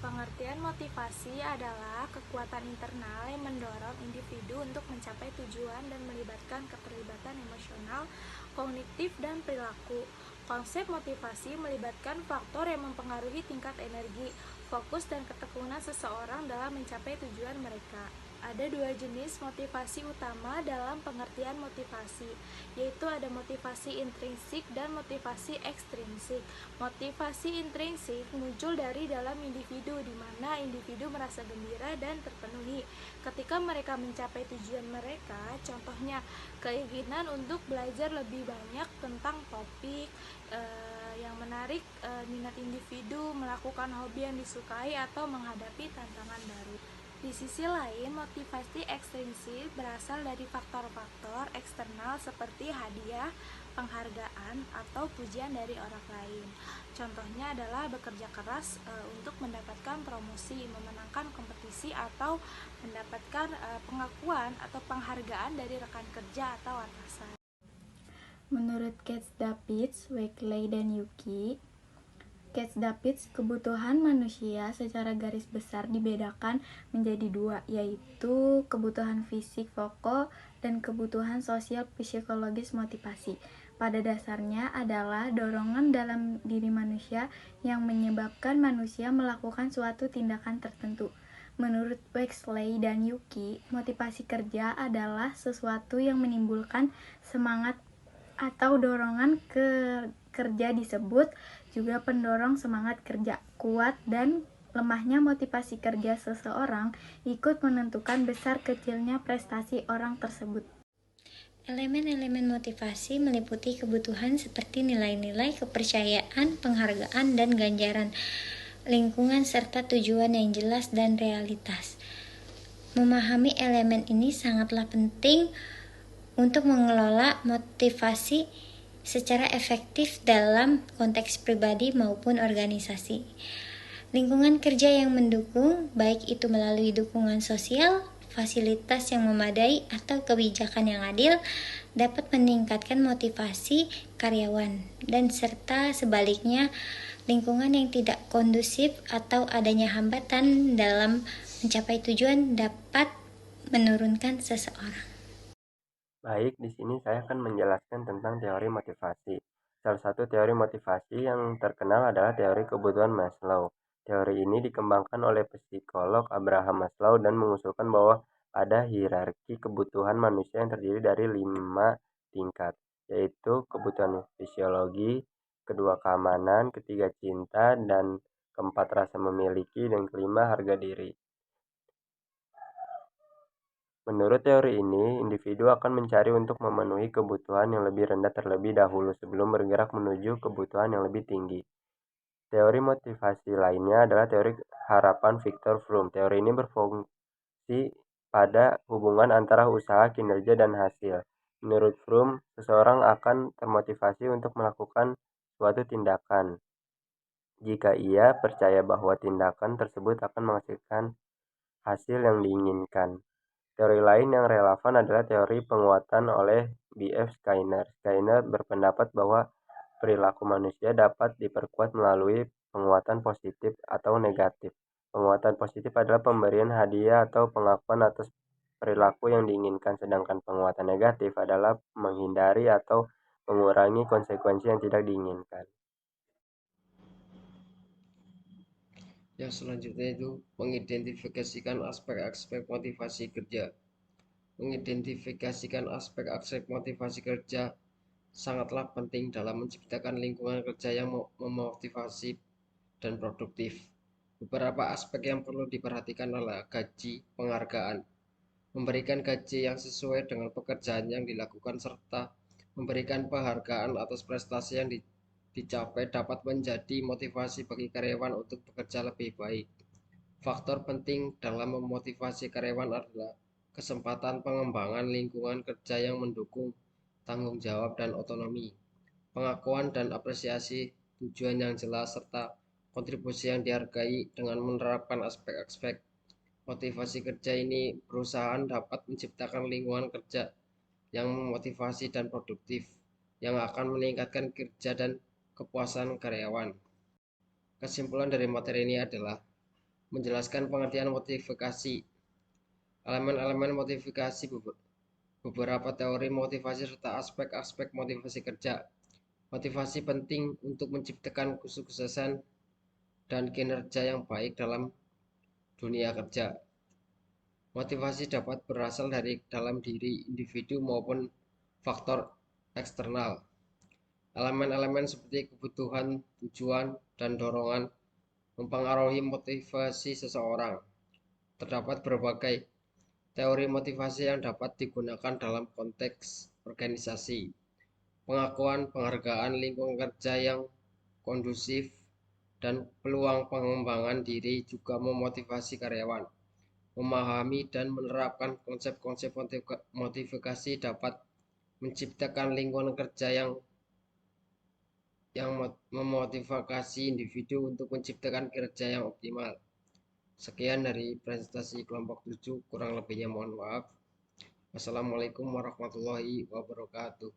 Pengertian motivasi adalah kekuatan internal yang mendorong individu untuk mencapai tujuan dan melibatkan keterlibatan emosional, kognitif, dan perilaku. Konsep motivasi melibatkan faktor yang mempengaruhi tingkat energi, fokus, dan ketekunan seseorang dalam mencapai tujuan mereka. Ada dua jenis motivasi utama dalam pengertian motivasi, yaitu ada motivasi intrinsik dan motivasi ekstrinsik. Motivasi intrinsik muncul dari dalam individu, di mana individu merasa gembira dan terpenuhi ketika mereka mencapai tujuan mereka. Contohnya, keinginan untuk belajar lebih banyak tentang topik yang menarik minat individu, melakukan hobi yang disukai, atau menghadapi tantangan baru. Di sisi lain, motivasi ekstrinsik berasal dari faktor-faktor eksternal seperti hadiah, penghargaan, atau pujian dari orang lain. Contohnya adalah bekerja keras untuk mendapatkan promosi, memenangkan kompetisi, atau mendapatkan pengakuan atau penghargaan dari rekan kerja atau atasan. Menurut Katz-Davids, Wakely, dan Yuki, Katz-Davids, kebutuhan manusia secara garis besar dibedakan menjadi dua, yaitu kebutuhan fisik pokok dan kebutuhan sosial psikologis motivasi. Pada dasarnya adalah dorongan dalam diri manusia yang menyebabkan manusia melakukan suatu tindakan tertentu. Menurut Wexley dan Yuki, motivasi kerja adalah sesuatu yang menimbulkan semangat atau dorongan kerja disebut juga pendorong semangat kerja. Kuat dan lemahnya motivasi kerja seseorang ikut menentukan besar kecilnya prestasi orang tersebut. Elemen-elemen motivasi meliputi kebutuhan seperti nilai-nilai, kepercayaan, penghargaan, dan ganjaran, lingkungan, serta tujuan yang jelas dan realitas. Memahami elemen ini sangatlah penting untuk mengelola motivasi secara efektif dalam konteks pribadi maupun organisasi. Lingkungan kerja yang mendukung, baik itu melalui dukungan sosial, fasilitas yang memadai, atau kebijakan yang adil, dapat meningkatkan motivasi karyawan. Dan serta sebaliknya, lingkungan yang tidak kondusif atau adanya hambatan dalam mencapai tujuan dapat menurunkan seseorang. Baik, di sini saya akan menjelaskan tentang teori motivasi. Salah satu teori motivasi yang terkenal adalah teori kebutuhan Maslow. Teori ini dikembangkan oleh psikolog Abraham Maslow dan mengusulkan bahwa ada hierarki kebutuhan manusia yang terdiri dari 5 tingkat, yaitu kebutuhan fisiologi, kedua keamanan, ketiga cinta, dan keempat rasa memiliki, dan kelima harga diri. Menurut teori ini, individu akan mencari untuk memenuhi kebutuhan yang lebih rendah terlebih dahulu sebelum bergerak menuju kebutuhan yang lebih tinggi. Teori motivasi lainnya adalah teori harapan Viktor Fromm. Teori ini berfungsi pada hubungan antara usaha, kinerja, dan hasil. Menurut Fromm, seseorang akan termotivasi untuk melakukan suatu tindakan jika ia percaya bahwa tindakan tersebut akan menghasilkan hasil yang diinginkan. Teori lain yang relevan adalah teori penguatan oleh B.F. Skinner. Skinner berpendapat bahwa perilaku manusia dapat diperkuat melalui penguatan positif atau negatif. Penguatan positif adalah pemberian hadiah atau pengakuan atas perilaku yang diinginkan, sedangkan penguatan negatif adalah menghindari atau mengurangi konsekuensi yang tidak diinginkan. Yang selanjutnya itu mengidentifikasikan aspek-aspek motivasi kerja. Mengidentifikasikan aspek-aspek motivasi kerja sangatlah penting dalam menciptakan lingkungan kerja yang memotivasi dan produktif. Beberapa aspek yang perlu diperhatikan adalah gaji, penghargaan, memberikan gaji yang sesuai dengan pekerjaan yang dilakukan, serta memberikan penghargaan atas prestasi yang dicapai dapat menjadi motivasi bagi karyawan untuk bekerja lebih baik. Faktor penting dalam memotivasi karyawan adalah kesempatan pengembangan lingkungan kerja yang mendukung tanggung jawab dan otonomi, pengakuan dan apresiasi, tujuan yang jelas, serta kontribusi yang dihargai. Dengan menerapkan aspek-aspek motivasi kerja ini, perusahaan dapat menciptakan lingkungan kerja yang memotivasi dan produktif, yang akan meningkatkan kinerja dan kepuasan karyawan. Kesimpulan dari materi ini adalah menjelaskan pengertian motivasi, elemen-elemen motivasi, beberapa teori motivasi serta aspek-aspek motivasi kerja. Motivasi penting untuk menciptakan kesuksesan dan kinerja yang baik dalam dunia kerja. Motivasi dapat berasal dari dalam diri individu maupun faktor eksternal. Elemen-elemen seperti kebutuhan, tujuan, dan dorongan mempengaruhi motivasi seseorang. Terdapat berbagai teori motivasi yang dapat digunakan dalam konteks organisasi, pengakuan, penghargaan, lingkungan kerja yang kondusif, dan peluang pengembangan diri juga memotivasi karyawan. Memahami dan menerapkan konsep-konsep motivasi dapat menciptakan lingkungan kerja yang memotivasi individu untuk menciptakan kinerja yang optimal. Sekian dari presentasi kelompok 7, kurang lebihnya mohon maaf. Wassalamualaikum warahmatullahi wabarakatuh.